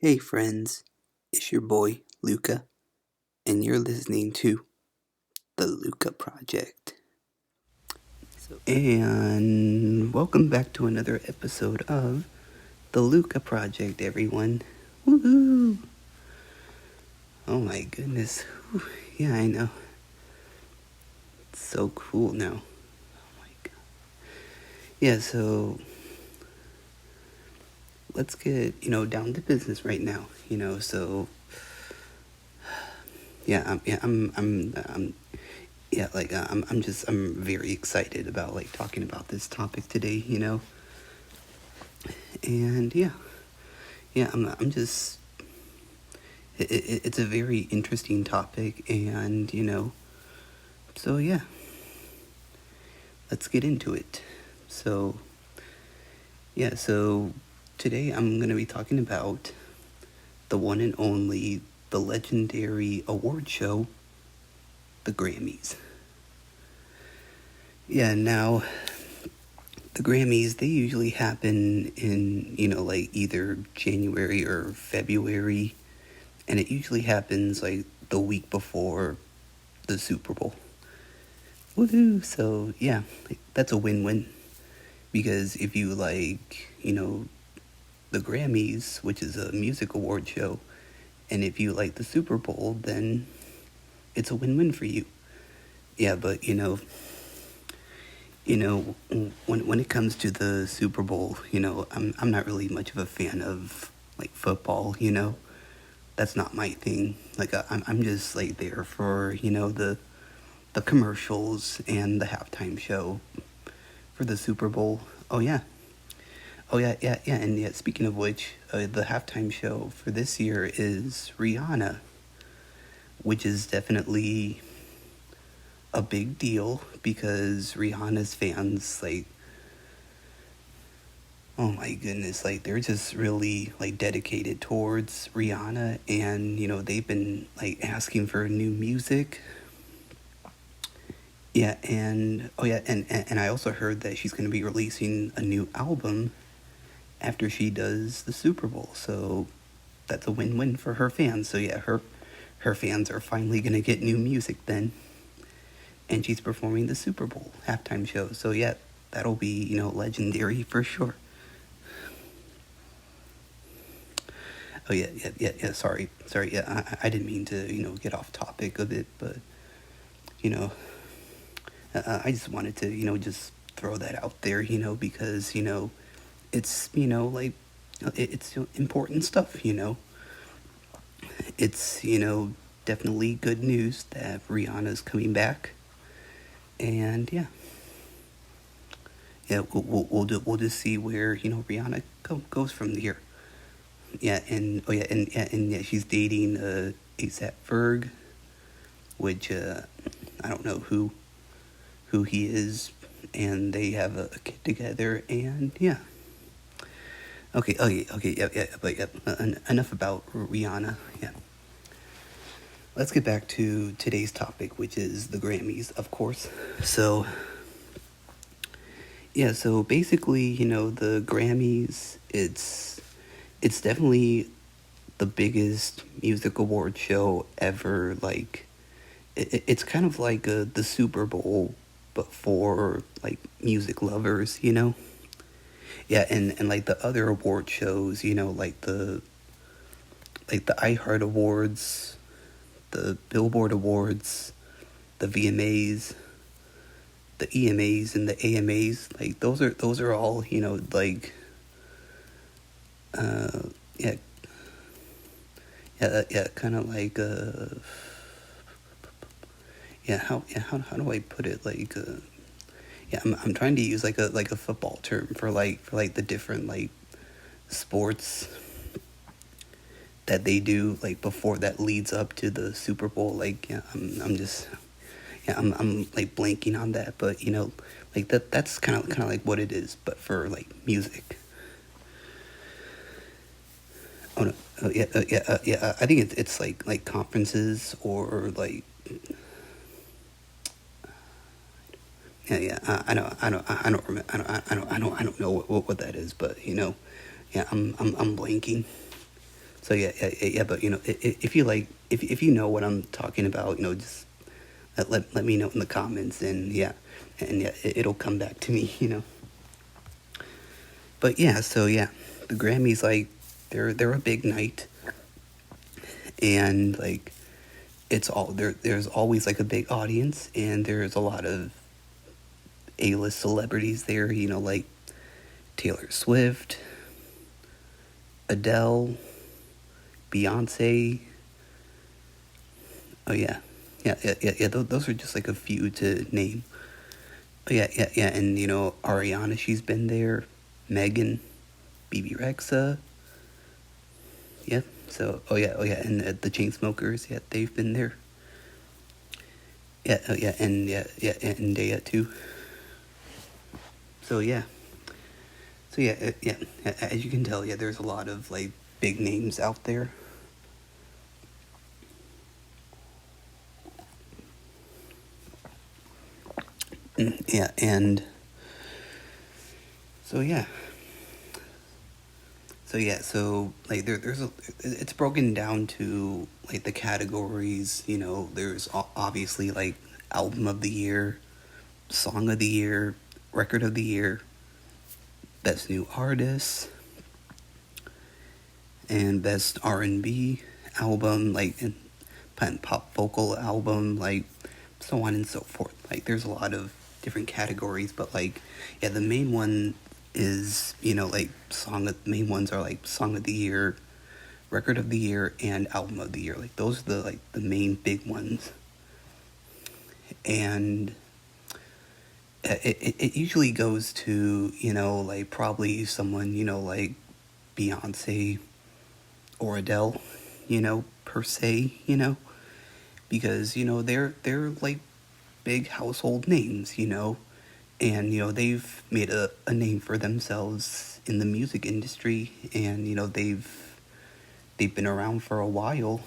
Hey friends, it's your boy LUCA, and you're listening to the LUCA Project. And welcome back to another episode of the LUCA Project, everyone. Woohoo! Oh my goodness. Whew. Yeah, I know. It's so cool now. Oh my god. Yeah, so let's get, down to business right now. So yeah, I'm very excited about like talking about this topic today, and I'm just, it's a very interesting topic, and so yeah, let's get into it. So so today I'm going to be talking about the one and only, the legendary award show, the Grammys. Yeah, now the Grammys, they usually happen in, like either January or February, and it usually happens like the week before the Super Bowl. Woohoo! So yeah, that's a win-win, because if you like, the Grammys, which is a music award show, and if you like the Super Bowl, then it's a win-win for you. Yeah, but when it comes to the Super Bowl, I'm not really much of a fan of like football. That's not my thing. Like I'm just like there for the commercials and the halftime show for the Super Bowl. Oh yeah. And yeah, speaking of which, the halftime show for this year is Rihanna, which is definitely a big deal because Rihanna's fans, like, oh my goodness, like they're just really like dedicated towards Rihanna, and they've been like asking for new music. Yeah, and oh yeah, and I also heard that she's going to be releasing a new album after she does the Super Bowl. So that's a win-win for her fans. So yeah, her fans are finally going to get new music then. And she's performing the Super Bowl halftime show. So yeah, that'll be, legendary for sure. Oh yeah. Sorry. Yeah, I didn't mean to, get off topic of it, but you know, I just wanted to, just throw that out there, because it's, like it's important stuff. It's definitely good news that Rihanna's coming back, and we'll just see where Rihanna goes from here. Yeah, and yeah, she's dating ASAP Ferg, which I don't know who he is, and they have a kid together, and yeah. Okay, yeah, but yeah, enough about Rihanna. Yeah, let's get back to today's topic, which is the Grammys, of course. So yeah, so basically, the Grammys, it's definitely the biggest music award show ever. Like, it's kind of like the Super Bowl, but for like music lovers. Yeah, and like the other award shows, like the iHeart Awards, the Billboard Awards, the VMAs, the EMAs, and the AMAs. Like those are all like uh yeah yeah kind of like how do I put it, like yeah, I'm trying to use like a football term for like the different like sports that they do like before that leads up to the Super Bowl. Like yeah, I'm just I'm like blanking on that, but like that's kind of like what it is, but for like music. Oh no, I think it's like conferences or like I don't remember, I don't know what that is, but yeah, I'm blanking. So yeah. But if you like, if you know what I'm talking about, just let me know in the comments, and yeah, it'll come back to me. But yeah, so yeah, the Grammys, like, they're a big night, and like it's all there. There's always like a big audience, and there's a lot of A-list celebrities there. Like Taylor Swift, Adele, Beyonce. Oh yeah. Those are just like a few to name. Oh yeah. And Ariana, she's been there. Megan, BB Rexa. Yeah. So oh yeah, and the Chainsmokers, yeah, they've been there. Yeah, oh yeah, and Daya too. So yeah, yeah. As you can tell, yeah, there's a lot of like big names out there. Yeah, and so yeah, so like it's broken down to like the categories. There's obviously like album of the year, song of the year, record of the year, best new artist, and best R&B album, like, and pop vocal album, like, so on and so forth. Like, there's a lot of different categories, but like, yeah, the main one is, like, the main ones are like song of the year, record of the year, and album of the year. Like, those are the main big ones. And it usually goes to, like, probably someone, like Beyonce or Adele, per se, because, they're like big household names, and, they've made a name for themselves in the music industry, and, they've been around for a while,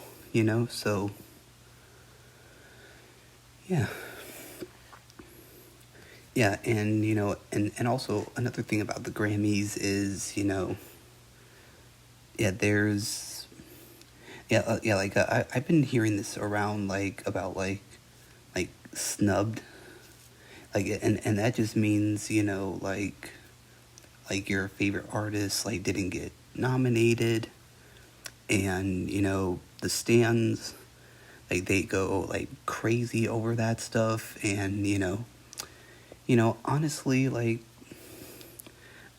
so yeah. Yeah, and and also another thing about the Grammys is, yeah, there's yeah, like, I've been hearing this around, like, about like snubbed, like, and that just means, like your favorite artist like didn't get nominated, and the stands, like, they go like crazy over that stuff, and honestly, like,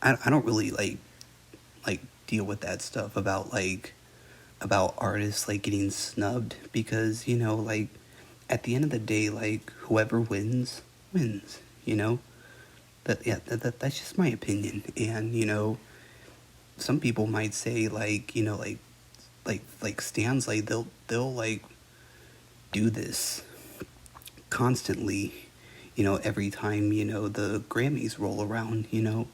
I don't really like deal with that stuff about artists like getting snubbed, because like, at the end of the day, like, whoever wins, that's just my opinion. And some people might say, like, like stands, like, they'll like do this constantly, every time the Grammys roll around, yeah.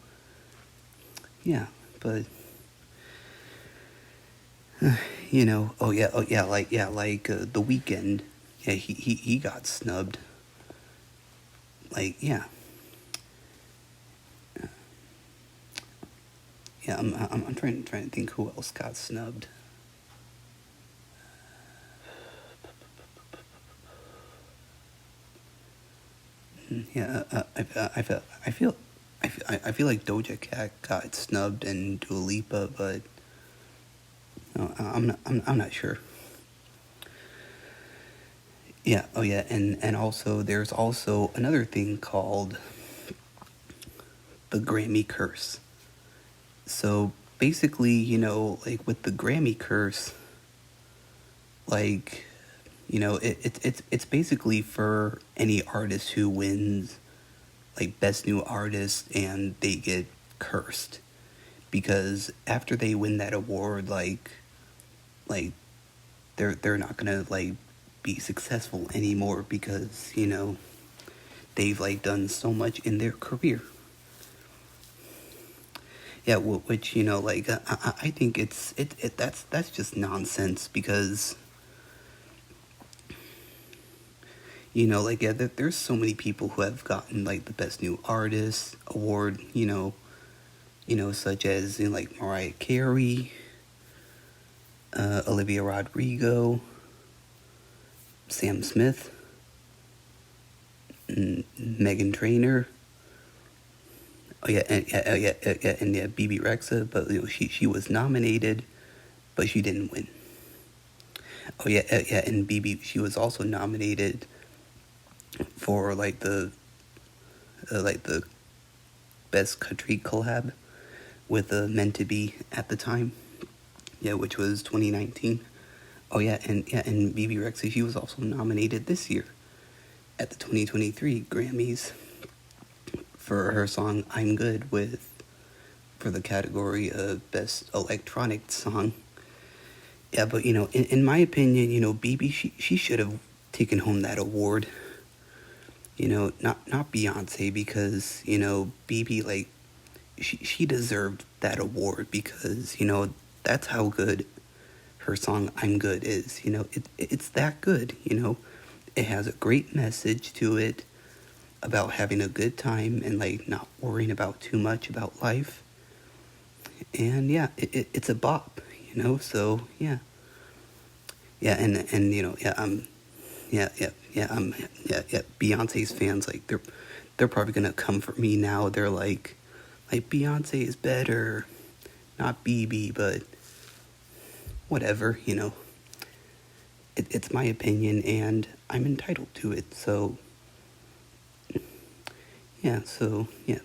But like, The Weeknd, yeah, he got snubbed, like, yeah. Yeah, I'm trying to think who else got snubbed. Yeah, I feel like Doja Cat got snubbed, and Dua Lipa, but no, I'm not sure. Yeah, oh yeah, and also there's also another thing called the Grammy curse. So basically, like, with the Grammy curse, like, it's basically for any artist who wins like best new artist, and they get cursed, because after they win that award, like they're not gonna like be successful anymore, because they've like done so much in their career. Yeah, which, like, I think that's just nonsense, because like, yeah, there's so many people who have gotten like the best new artist award, such as, like, Mariah Carey, Olivia Rodrigo, Sam Smith, Megan Trainor. Oh yeah, and yeah, BB Rexa. But she was nominated, but she didn't win. Oh yeah, and BB, she was also nominated for like the best country collab with Meant to Be at the time. Yeah, which was 2019. Oh and BB Rexa, she was also nominated this year at the 2023 Grammys for her song "I'm Good" for the category of best electronic song. Yeah, but in my opinion, BB, she should have taken home that award. Not Beyonce, because BB, like, she deserved that award, because that's how good her song "I'm Good" is. It's that good. It has a great message to it about having a good time and like not worrying about too much about life. And yeah, it's a bop. So yeah. Yeah, and Beyonce's fans, like, they're probably gonna come for me now. They're like Beyonce is better, not BB, but whatever. It's my opinion, and I'm entitled to it. So yeah, So yeah.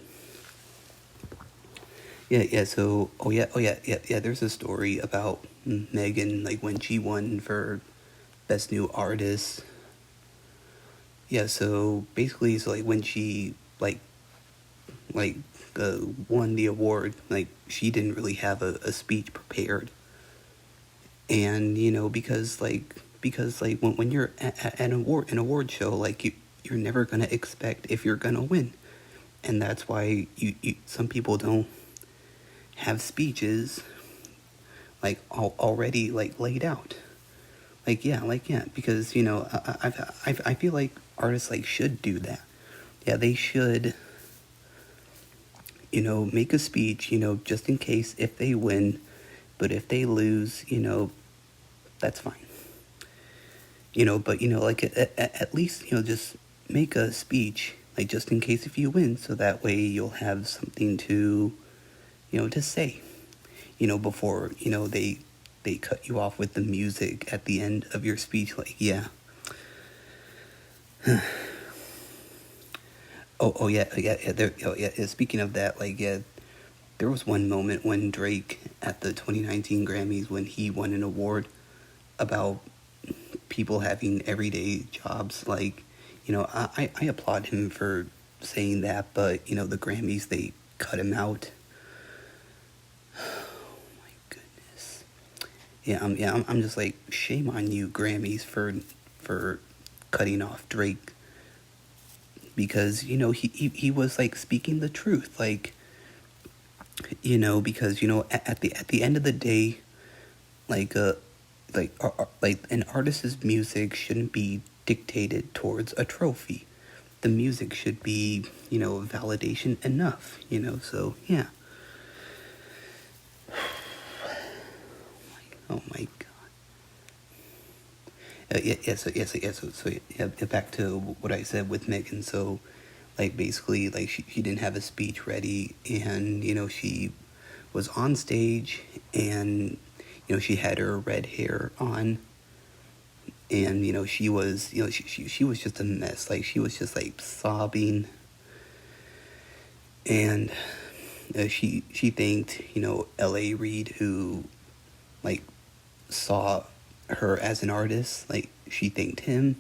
There's a story about Megan, like when she won for best new artist. Yeah, so basically, so like when she like won the award, like she didn't really have a speech prepared, and because when you're at an award show, like you're never gonna expect if you're gonna win, and that's why you some people don't have speeches like already like laid out. Like, because I feel like artists like should do that. Yeah, they should make a speech, just in case if they win. But if they lose, that's fine. But like at least just make a speech, like just in case if you win, so that way you'll have something to say. Before they cut you off with the music at the end of your speech. Like, yeah. Speaking of that, like, yeah, there was one moment when Drake at the 2019 Grammys, when he won an award about people having everyday jobs. Like, I applaud him for saying that, but the Grammys, they cut him out. Oh my goodness. I'm just like, shame on you, Grammys, for cutting off Drake, because he was like speaking the truth, like, because at the end of the day, like like an artist's music shouldn't be dictated towards a trophy. The music should be validation enough. So yeah. Oh my god. Back to what I said with Megan. So, like, basically, like, she didn't have a speech ready, and she was on stage, and she had her red hair on, and she was she was just a mess. Like, she was just like sobbing, and she thanked L.A. Reid, who like saw her as an artist. Like, she thanked him,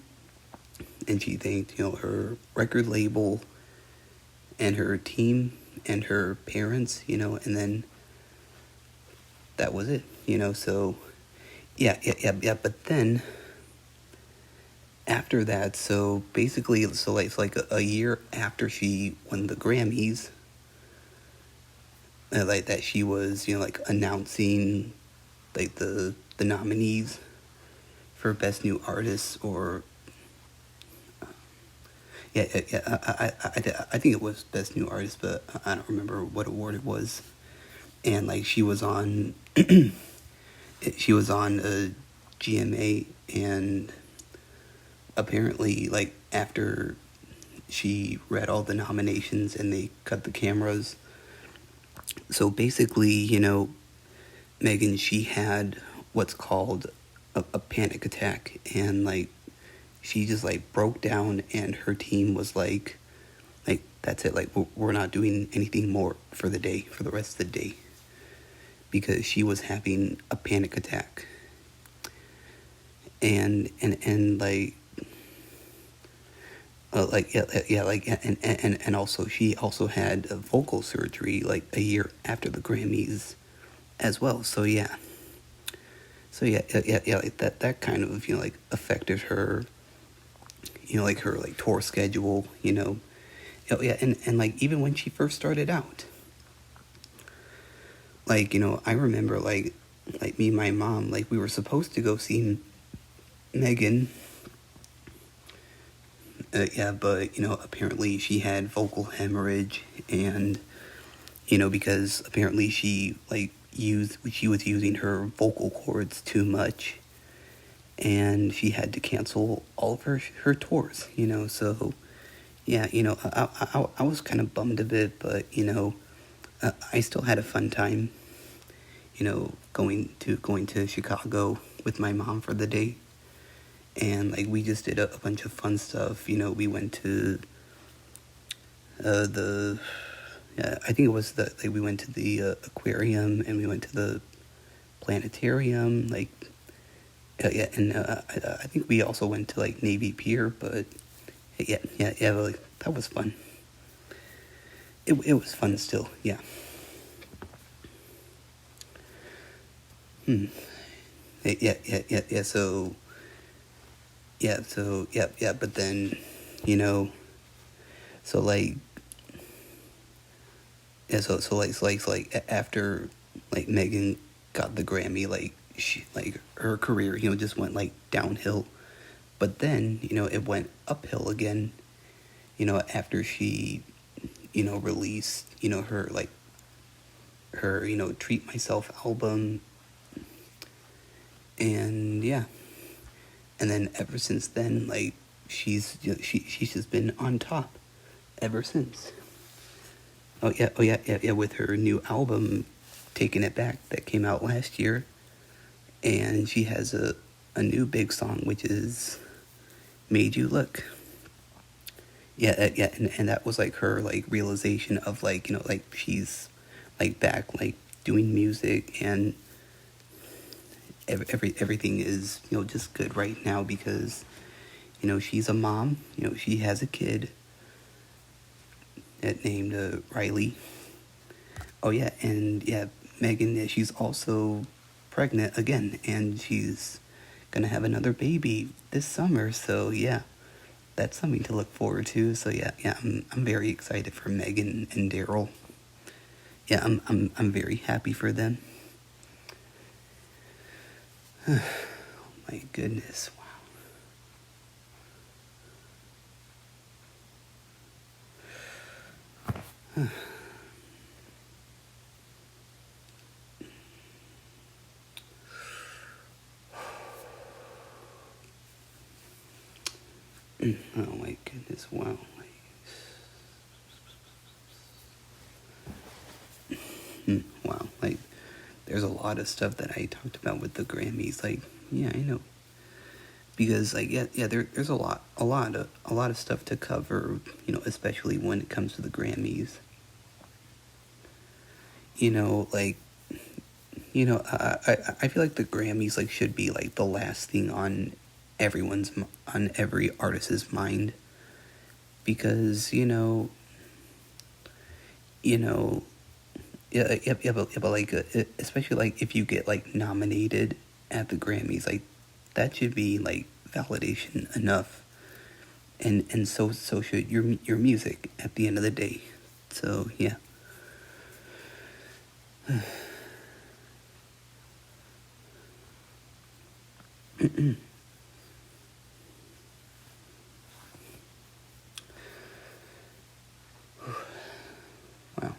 and she thanked her record label and her team and her parents, and then that was it. So yeah. But then after that, so basically, so like it's like a year after she won the Grammys, like that, she was like announcing like the nominees for best new artist, or I think it was best new artist, but I don't remember what award it was. And like she was on she was on a GMA, and apparently, like, after she read all the nominations and they cut the cameras. So basically, Megan, she had what's called a panic attack, and like she just like broke down, and her team was like that's it, like we're not doing anything more for the day, for the rest of the day, because she was having a panic attack. And and also she also had a vocal surgery like a year after the Grammys as well. So like that kind of like affected her, like her like tour schedule. And like even when she first started out, like I remember like me and my mom, like we were supposed to go see Megan. But apparently she had vocal hemorrhage, and because apparently she was using her vocal cords too much, and she had to cancel all of her tours. So yeah, I was kind of bummed a bit, but I still had a fun time. Going to Chicago with my mom for the day, and like we just did a bunch of fun stuff. We went to the I think it was we went to the aquarium, and we went to the planetarium, and I think we also went to like Navy Pier, but yeah, like, that was fun. It was fun still, yeah. Hmm. Yeah. So but then, you know, so like, yeah, so after like Megan got the Grammy, like her career, just went like downhill. But then, it went uphill again, after she, released, her, Treat Myself album. And yeah. And then ever since then, like, she's just been on top ever since. Oh yeah, with her new album, Taking It Back, that came out last year. And she has a new big song, which is Made You Look. And that was like her like realization of like like she's like back like doing music, and everything is just good right now, because she's a mom. She has a kid that named Riley. Oh yeah, and yeah, Megan, yeah, she's also pregnant again, and she's gonna have another baby this summer. So yeah, that's something to look forward to. So yeah, I'm very excited for Megan and Daryl. Yeah, I'm very happy for them. Oh my goodness, wow. Oh my goodness, wow. Wow, like there's a lot of stuff that I talked about with the Grammys. Like, yeah, I know, because like there's a lot of stuff to cover. Especially when it comes to the Grammys. Like I feel like the Grammys like should be like the last thing on on every artist's mind, because you know but like especially like if you get like nominated at the Grammys, like that should be like validation enough, and so should your music at the end of the day. So yeah. Wow.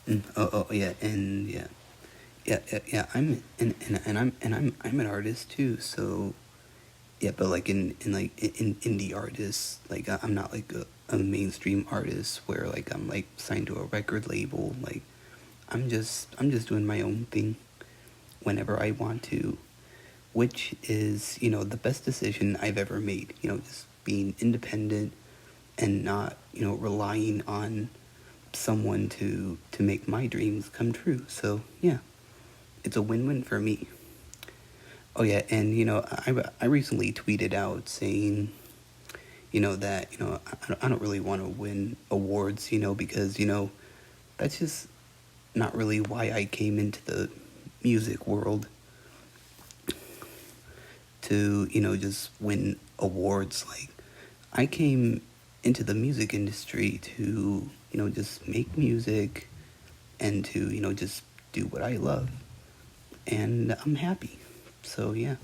Yeah, and yeah. Yeah. I'm an artist too. So yeah, but like in indie artists, like I'm not like a mainstream artist where like I'm like signed to a record label. Like I'm just doing my own thing whenever I want to, which is the best decision I've ever made. Just being independent and not relying on someone to make my dreams come true. So yeah, it's a win-win for me. Oh yeah, and I recently tweeted out saying that I don't really want to win awards, because that's just not really why I came into the music world, to just win awards. Like I came into the music industry to just make music and to just do what I love, and I'm happy. So yeah,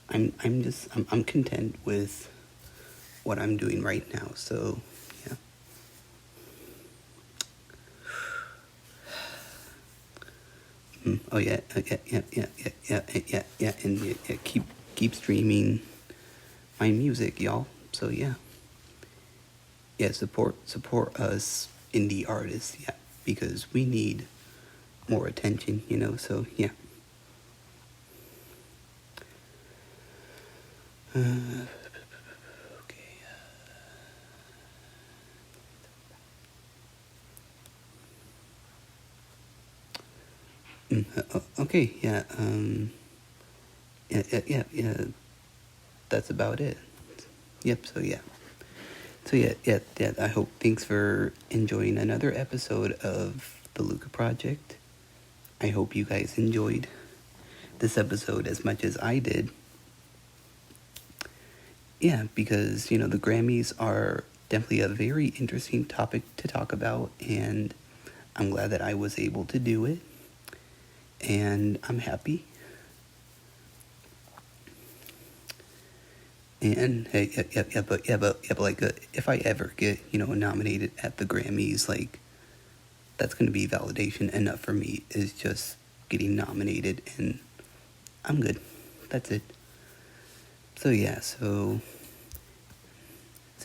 I'm content with what I'm doing right now. So yeah. Oh yeah, and yeah, keep streaming my music, y'all. So yeah, yeah, support us indie artists, yeah, because we need more attention, So yeah. Okay. Okay. Yeah. Yeah. That's about it. Yep. So yeah. So yeah. I hope thanks for enjoying another episode of the LUCA Project. I hope you guys enjoyed this episode as much as I did. Yeah, because the Grammys are definitely a very interesting topic to talk about, and I'm glad that I was able to do it, and I'm happy. And hey, but like, if I ever get nominated at the Grammys, like that's gonna be validation enough for me. Is just getting nominated, and I'm good. That's it. So yeah, so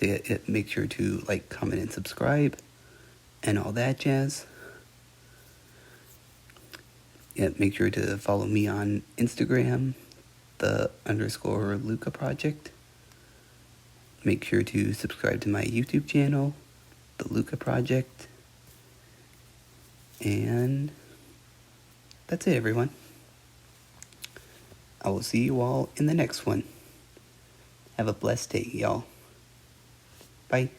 yeah, make sure to like, comment, and subscribe, and all that jazz. Yeah, make sure to follow me on Instagram, the _ LUCA Project. Make sure to subscribe to my YouTube channel, the LUCA Project. And that's it, everyone. I will see you all in the next one. Have a blessed day, y'all. Bye.